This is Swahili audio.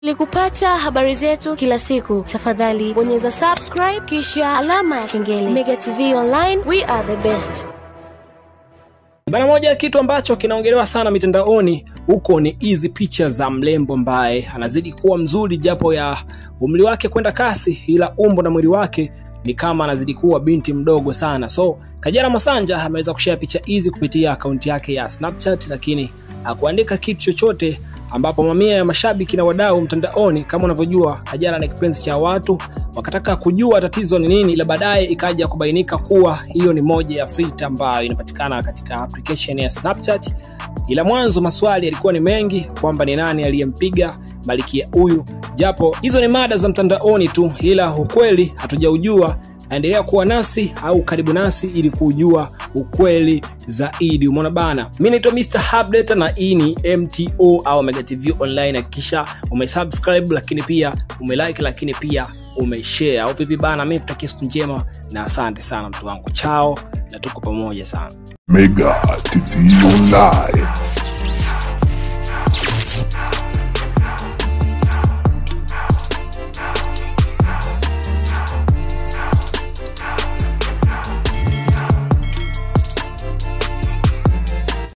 Ili kupata habari zetu kila siku, tafadhali bonyeza subscribe kisha alama ya kengele. Mega TV Online, we are the best. Bana, moja kitu ambacho kinaongelewa sana mitandaoni huko ni hizi picha za mlembo ambaye anazidi kuwa mzuri japo ya umri wake kwenda kasi, ila umbo na mwili wake ni kama anazidi kuwa binti mdogo sana. So Kajala Masanja ameweza kushare picha hizi kupitia akaunti yake ya Snapchat, lakini hakuandika kitu chochote, ambapo mamia ya mashabiki na wadau mtandaoni, kama unavyojua Kajala ni kipenzi cha watu, wakataka kujua tatizo ni nini, ila baadaye ikaja kubainika kuwa hiyo ni moja ya filter ambayo inapatikana katika application ya Snapchat. Ila mwanzo maswali yalikuwa ni mengi kwamba ni nani aliyempiga Malkia huyu, japo hizo ni mada za mtandaoni tu, ila ukweli hatujaujua. Endelea kuwa nasi au karibu nasi ili kujua ukweli zaidi. Umeona bana, mimi naitwa Mr. Update na hii ni MTO au Mega TV Online. Hakikisha umesubscribe, lakini pia umelike, lakini pia umeshare. Au vipi bana, mimi nakutakia siku njema na asante sana mtu wangu. Chao na tuko pamoja sana. Mega TV Online.